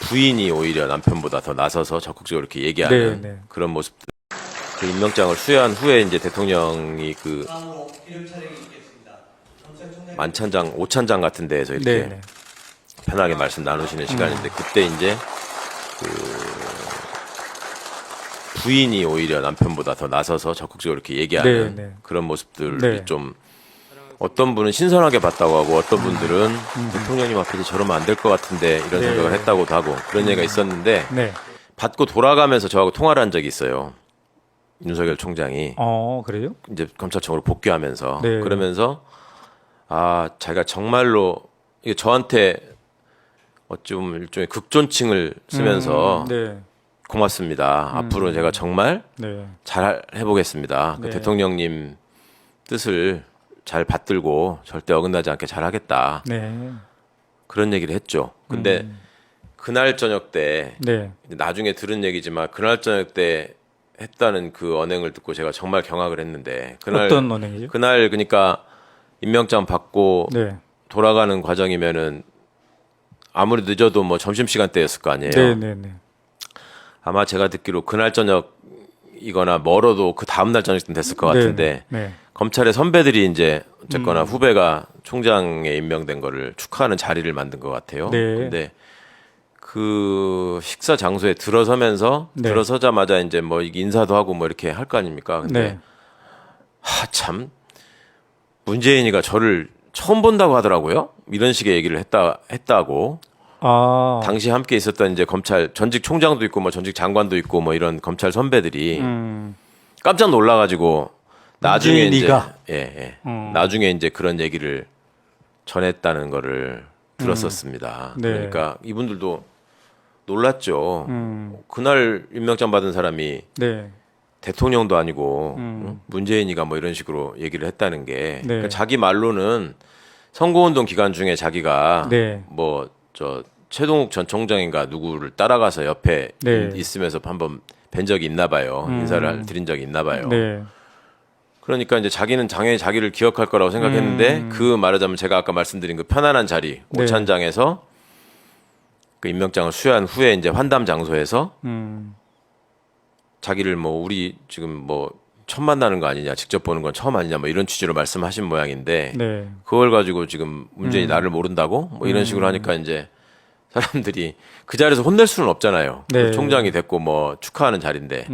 부인이 오히려 남편보다 더 나서서 적극적으로 이렇게 얘기하는 네, 네. 그런 모습들. 그 임명장을 수여한 후에 이제 대통령이 그 만찬장, 오찬장 같은 데에서 네, 이렇게 네. 편하게 말씀 나누시는 시간인데 그때 이제 부인이 오히려 남편보다 더 나서서 적극적으로 이렇게 얘기하는 네, 네. 그런 모습들이 네. 좀 어떤 분은 신선하게 봤다고 하고 어떤 분들은 대통령님 앞에서 저러면 안 될 것 같은데 이런 네. 생각을 했다고도 하고 그런 얘기가 있었는데 네. 받고 돌아가면서 저하고 통화를 한 적이 있어요. 윤석열 총장이 그래요? 이제 검찰청으로 복귀하면서 네. 그러면서 자기가 정말로 이게 저한테 어쩜 일종의 극존칭을 쓰면서 네. 고맙습니다. 앞으로 제가 정말 네. 잘 해보겠습니다. 그 네. 대통령님 뜻을 잘 받들고 절대 어긋나지 않게 잘 하겠다. 네. 그런 얘기를 했죠. 근데 그날 저녁 때 네. 나중에 들은 얘기지만 그날 저녁 때 했다는 그 언행을 듣고 제가 정말 경악을 했는데 어떤 언행이죠? 그날 그러니까 임명장 받고 네. 돌아가는 과정이면은 아무리 늦어도 뭐 점심시간 때였을 거 아니에요. 네, 네, 네. 아마 제가 듣기로 그날 저녁이거나 멀어도 그 다음날 저녁쯤 됐을 것 네, 같은데 네. 검찰의 선배들이 이제 어쨌거나 후배가 총장에 임명된 거를 축하하는 자리를 만든 것 같아요. 네. 근데 그 식사 장소에 들어서면서 네. 들어서자마자 이제 뭐 이게 인사도 하고 뭐 이렇게 할 거 아닙니까? 근데 네. 참 문재인이가 저를 처음 본다고 하더라고요. 이런 식의 얘기를 했다고. 아, 당시 함께 있었던 이제 검찰 전직 총장도 있고 뭐 전직 장관도 있고 뭐 이런 검찰 선배들이 깜짝 놀라가지고 나중에 문재인이가? 이제 나중에 이제 그런 얘기를 전했다는 거를 들었었습니다. 네. 그러니까 이분들도 놀랐죠. 그날 임명장 받은 사람이 네. 대통령도 아니고 문재인이가 뭐 이런 식으로 얘기를 했다는 게 네. 그러니까 자기 말로는 선거운동 기간 중에 자기가 네. 뭐 저 최동욱 전 총장인가 누구를 따라가서 옆에 네. 있으면서 한번 뵌 적이 있나 봐요. 인사를 드린 적이 있나 봐요. 네. 그러니까 이제 자기는 당연히 자기를 기억할 거라고 생각했는데 그 말하자면 제가 아까 말씀드린 그 편안한 자리 네. 오찬장에서 그 임명장을 수여한 후에 이제 환담 장소에서 자기를 뭐 우리 지금 뭐 처음 만나는 거 아니냐 직접 보는 건 처음 아니냐 뭐 이런 취지로 말씀하신 모양인데 네. 그걸 가지고 지금 문재인이 나를 모른다고 뭐 이런 식으로 하니까 이제 사람들이 그 자리에서 혼낼 수는 없잖아요. 네. 그 총장이 됐고 뭐 축하하는 자리인데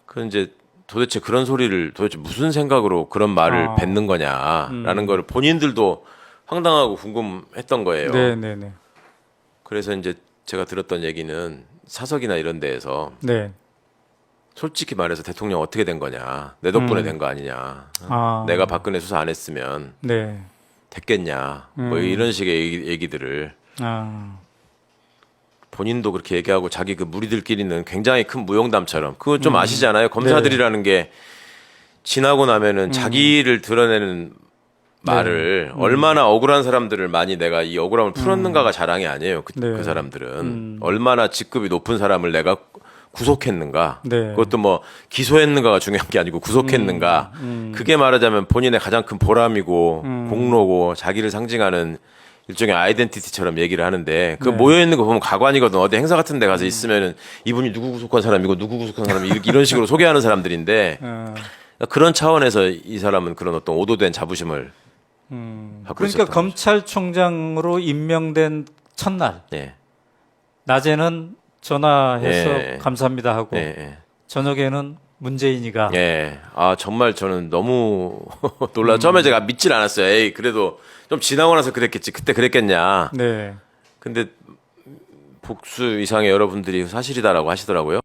그 이제 도대체 그런 소리를 도대체 무슨 생각으로 그런 말을 뱉는 거냐라는 거를 본인들도 황당하고 궁금했던 거예요. 네, 네, 네. 그래서 이제 제가 들었던 얘기는 사석이나 이런 데에서 네. 솔직히 말해서 대통령 어떻게 된 거냐 내 덕분에 된 거 아니냐 내가 박근혜 수사 안 했으면 네. 됐겠냐 뭐 이런 식의 얘기들을 아, 본인도 그렇게 얘기하고 자기 그 무리들끼리는 굉장히 큰 무용담처럼 그거 좀 아시잖아요. 검사들이라는 게 지나고 나면은 자기를 드러내는 말을 얼마나 억울한 사람들을 많이 내가 이 억울함을 풀었는가가 자랑이 아니에요. 네. 그 사람들은 얼마나 직급이 높은 사람을 내가 구속했는가. 네. 그것도 뭐 기소했는가가 중요한 게 아니고 구속했는가. 그게 말하자면 본인의 가장 큰 보람이고 공로고 자기를 상징하는 일종의 아이덴티티처럼 얘기를 하는데 그 모여 있는 거 보면 가관이거든. 어디 행사 같은 데 가서 있으면은 이분이 누구 구속한 사람이고 누구 구속한 사람이 이런 식으로 소개하는 사람들인데 그런 차원에서 이 사람은 그런 어떤 오도된 자부심을 갖고 그러니까 있었던 거죠. 검찰총장으로 임명된 첫날 예. 낮에는 전화해서 예. 감사합니다 하고 예. 저녁에는 문재인이가 예. 정말 저는 너무 놀라. 처음에 제가 믿질 않았어요. 에이, 그래도 좀 지나고 나서 그랬겠지. 그때 그랬겠냐. 네. 근데 복수 이상의 여러분들이 사실이다라고 하시더라고요.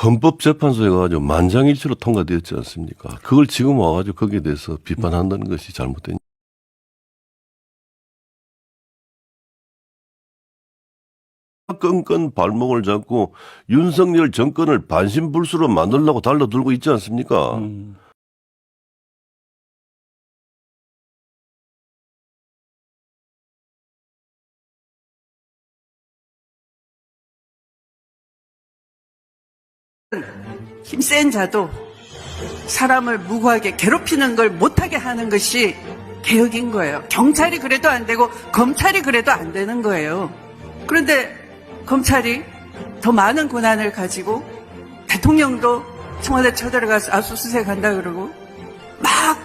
헌법재판소에 가가지고 만장일치로 통과되었지 않습니까? 그걸 지금 와가지고 거기에 대해서 비판한다는 것이 잘못된. 끈끈 발목을 잡고 윤석열 정권을 반신불수로 만들려고 달려들고 있지 않습니까? 힘센 자도 사람을 무고하게 괴롭히는 걸 못하게 하는 것이 개혁인 거예요. 경찰이 그래도 안 되고 검찰이 그래도 안 되는 거예요. 그런데 검찰이 더 많은 권한을 가지고 대통령도 청와대 쳐들어가서 압수수색한다 그러고 막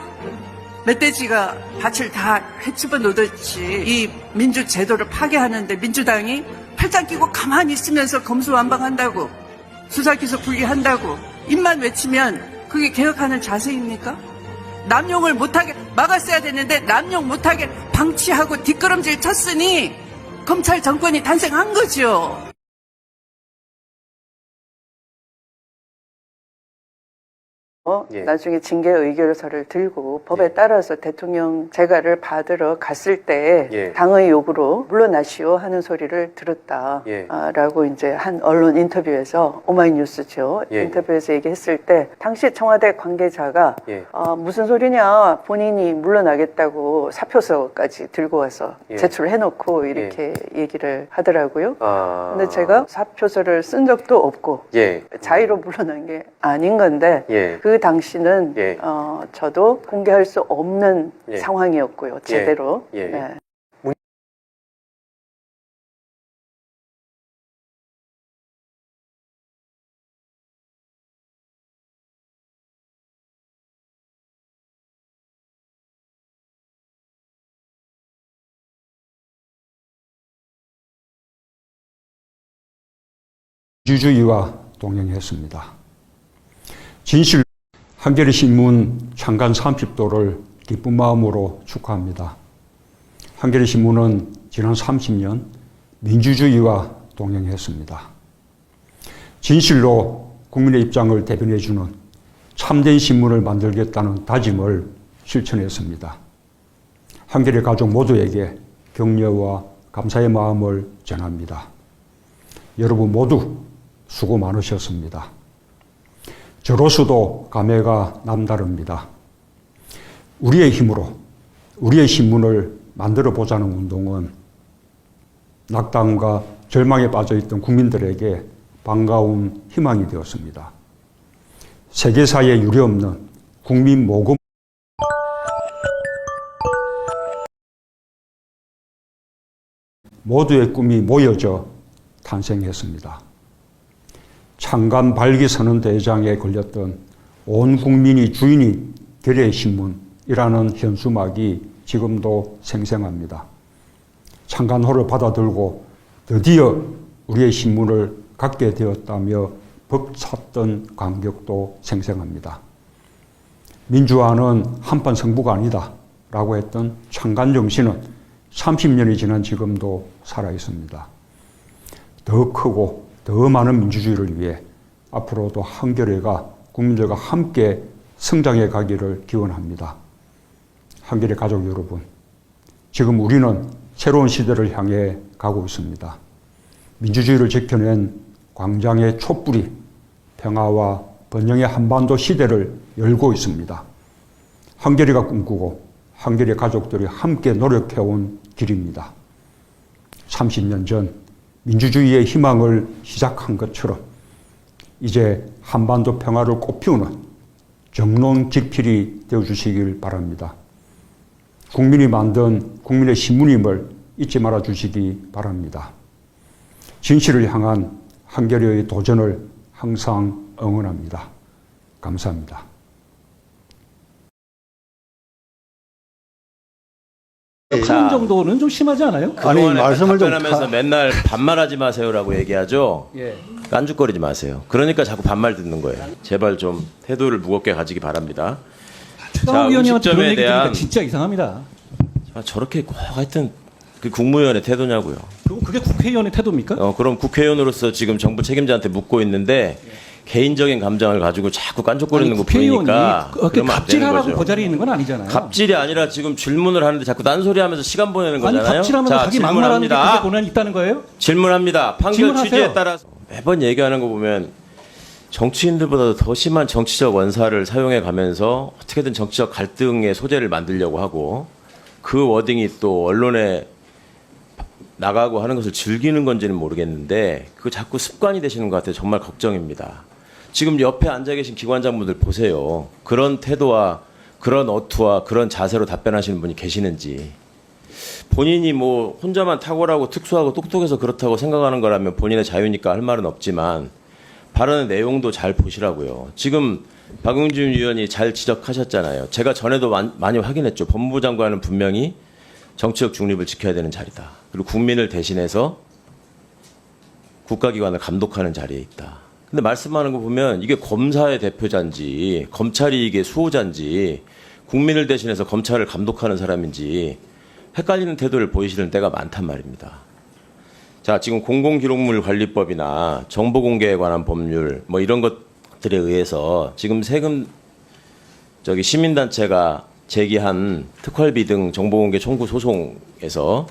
멧돼지가 밭을 다 헤집어 놓듯이 이 민주제도를 파괴하는데 민주당이 팔짱 끼고 가만히 있으면서 검수완박한다고 수사기소 분리한다고 입만 외치면 그게 개혁하는 자세입니까? 남용을 못하게 막았어야 되는데 남용 못하게 방치하고 뒷걸음질 쳤으니 검찰 정권이 탄생한 거죠. 나중에 징계 의결서를 들고 법에 따라서 대통령 재가를 받으러 갔을 때 당의 요구로 물러나시오 하는 소리를 들었다라고 이제 한 언론 인터뷰에서 오마이뉴스죠. 인터뷰에서 얘기했을 때 당시 청와대 관계자가 무슨 소리냐 본인이 물러나겠다고 사표서까지 들고 와서 제출해놓고 이렇게 얘기를 하더라고요. 근데 제가 사표서를 쓴 적도 없고 자의로 물러난 게 아닌 건데 그 당시는 저도 공개할 수 없는 상황이었고요. 제대로. 네. 민주주의와 동행했습니다. 진실 한겨레신문 창간 30도를 기쁜 마음으로 축하합니다. 한겨레신문은 지난 30년 민주주의와 동행했습니다. 진실로 국민의 입장을 대변해주는 참된 신문을 만들겠다는 다짐을 실천했습니다. 한겨레 가족 모두에게 격려와 감사의 마음을 전합니다. 여러분 모두 수고 많으셨습니다. 저로서도 감회가 남다릅니다. 우리의 힘으로 우리의 신문을 만들어 보자는 운동은 낙담과 절망에 빠져있던 국민들에게 반가운 희망이 되었습니다. 세계사에 유례없는 국민 모금 모두의 꿈이 모여져 탄생했습니다. 창간 발기 선언 대장에 걸렸던 온 국민이 주인이 결의신문이라는 현수막이 지금도 생생합니다. 창간호를 받아들고 드디어 우리의 신문을 갖게 되었다며 벅찼던 감격도 생생합니다. 민주화는 한판 승부가 아니다 라고 했던 창간 정신은 30년이 지난 지금도 살아있습니다. 더 크고 더 많은 민주주의를 위해 앞으로도 한겨레가 국민들과 함께 성장해 가기를 기원합니다. 한겨레 가족 여러분, 지금 우리는 새로운 시대를 향해 가고 있습니다. 민주주의를 지켜낸 광장의 촛불이 평화와 번영의 한반도 시대를 열고 있습니다. 한겨레가 꿈꾸고 한겨레 가족들이 함께 노력해온 길입니다. 30년 전 민주주의의 희망을 시작한 것처럼 이제 한반도 평화를 꽃피우는 정론직필이 되어주시길 바랍니다. 국민이 만든 국민의 신문임을 잊지 말아 주시기 바랍니다. 진실을 향한 한겨레의 도전을 항상 응원합니다. 감사합니다. 하는 정도는 좀 심하지 않아요? 그동안에 답변하면서 맨날 반말하지 마세요라고 얘기하죠. 예. 깐죽거리지 마세요. 그러니까 자꾸 반말 듣는 거예요. 제발 좀 태도를 무겁게 가지기 바랍니다. 최강욱 의원님한테 그런 음식점에 얘기 들으니까 대한 진짜 이상합니다. 저렇게 꼭 하여튼 그 국무위원의 태도냐고요. 그게 국회의원의 태도입니까? 그럼 국회의원으로서 지금 정부 책임자한테 묻고 있는데 개인적인 감정을 가지고 자꾸 깐족거리는 거 보이니까 그러면 안 되는 갑질하라고 거죠. 그 자리에 있는 건 아니잖아요. 갑질이 아니라 지금 질문을 하는데 자꾸 딴소리하면서 시간 보내는 거잖아요. 아니 갑질하면서 자기 막말하는 게 그게 고난이 있다는 거예요? 질문합니다. 판결 질문하세요. 취지에 따라서 매번 얘기하는 거 보면 정치인들보다 더 심한 정치적 원사를 사용해 가면서 어떻게든 정치적 갈등의 소재를 만들려고 하고 그 워딩이 또 언론에 나가고 하는 것을 즐기는 건지는 모르겠는데 그거 자꾸 습관이 되시는 것 같아요. 정말 걱정입니다. 지금 옆에 앉아 계신 기관장분들 보세요. 그런 태도와 그런 어투와 그런 자세로 답변하시는 분이 계시는지. 본인이 뭐 혼자만 탁월하고 특수하고 똑똑해서 그렇다고 생각하는 거라면 본인의 자유니까 할 말은 없지만 발언의 내용도 잘 보시라고요. 지금 박용진 의원이 잘 지적하셨잖아요. 제가 전에도 많이 확인했죠. 법무부 장관은 분명히 정치적 중립을 지켜야 되는 자리다. 그리고 국민을 대신해서 국가기관을 감독하는 자리에 있다. 근데 말씀하는 거 보면 이게 검사의 대표자인지 검찰이 이게 수호자인지 국민을 대신해서 검찰을 감독하는 사람인지 헷갈리는 태도를 보이시는 때가 많단 말입니다. 자, 지금 공공기록물 관리법이나 정보공개에 관한 법률 뭐 이런 것들에 의해서 지금 세금 시민단체가 제기한 특활비 등 정보공개 청구 소송에서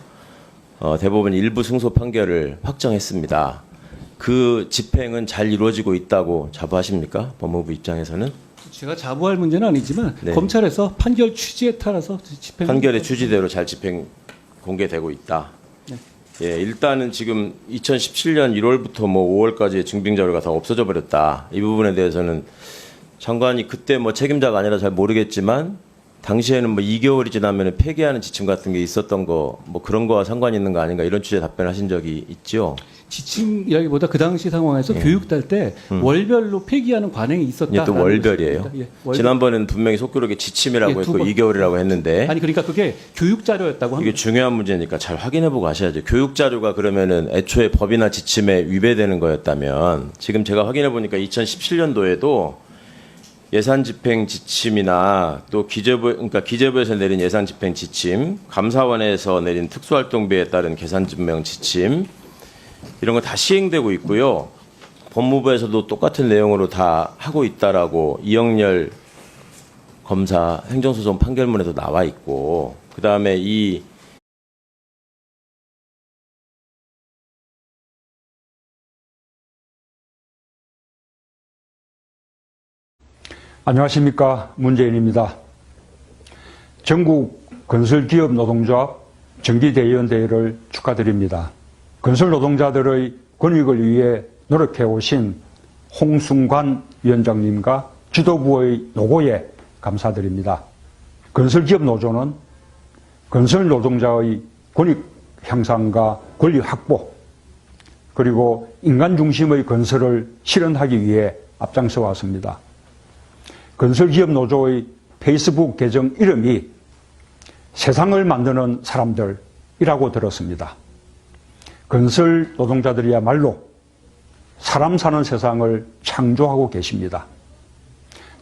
대법원 일부 승소 판결을 확정했습니다. 그 집행은 잘 이루어지고 있다고 자부하십니까? 법무부 입장에서는? 제가 자부할 문제는 아니지만 네. 검찰에서 판결 취지에 따라서 집행 판결의 취지대로 잘 집행 공개되고 있다. 네. 예, 일단은 지금 2017년 1월부터 뭐 5월까지의 증빙 자료가 다 없어져 버렸다. 이 부분에 대해서는 장관이 그때 뭐 책임자가 아니라 잘 모르겠지만 당시에는 뭐 2개월이 지나면 폐기하는 지침 같은 게 있었던 거 뭐 그런 거와 상관이 있는 거 아닌가 이런 취지의 답변하신 적이 있죠. 지침이라기보다 그 당시 상황에서 교육될 때 월별로 폐기하는 관행이 있었다. 이게 또 월별이에요. 예, 월별. 지난번에는 분명히 속기록에 지침이라고 예, 했고 두 번. 2개월이라고 했는데 아니 그러니까 그게 교육 자료였다고 합니다. 이게 중요한 문제니까 잘 확인해보고 하셔야죠. 교육 자료가 그러면은 애초에 법이나 지침에 위배되는 거였다면 지금 제가 확인해보니까 2017년도에도 예산 집행 지침이나 또 기재부에서 내린 예산 집행 지침, 감사원에서 내린 특수활동비에 따른 계산 증명 지침 이런 거 다 시행되고 있고요. 법무부에서도 똑같은 내용으로 다 하고 있다라고 이영렬 검사 행정소송 판결문에도 나와 있고 그다음에 이 안녕하십니까. 문재인입니다. 전국 건설기업 노동조합 정기대의원대회를 축하드립니다. 건설 노동자들의 권익을 위해 노력해 오신 홍순관 위원장님과 지도부의 노고에 감사드립니다. 건설기업 노조는 건설 노동자의 권익 향상과 권리 확보 그리고 인간 중심의 건설을 실현하기 위해 앞장서 왔습니다. 건설기업 노조의 페이스북 계정 이름이 세상을 만드는 사람들이라고 들었습니다. 건설 노동자들이야말로 사람 사는 세상을 창조하고 계십니다.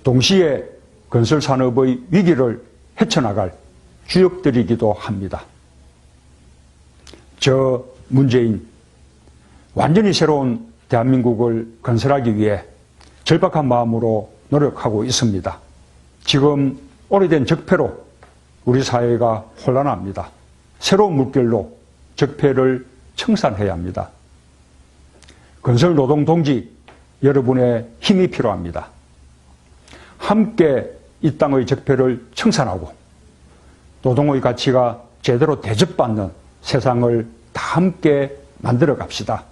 동시에 건설 산업의 위기를 헤쳐나갈 주역들이기도 합니다. 저 문재인 완전히 새로운 대한민국을 건설하기 위해 절박한 마음으로 노력하고 있습니다. 지금 오래된 적폐로 우리 사회가 혼란합니다. 새로운 물결로 적폐를 청산해야 합니다. 건설 노동 동지 여러분의 힘이 필요합니다. 함께 이 땅의 적폐를 청산하고 노동의 가치가 제대로 대접받는 세상을 다 함께 만들어 갑시다.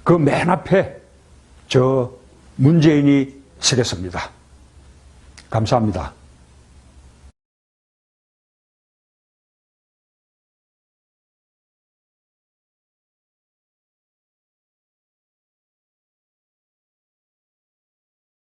그 맨 앞에 저 문재인이 서겠습니다. 감사합니다.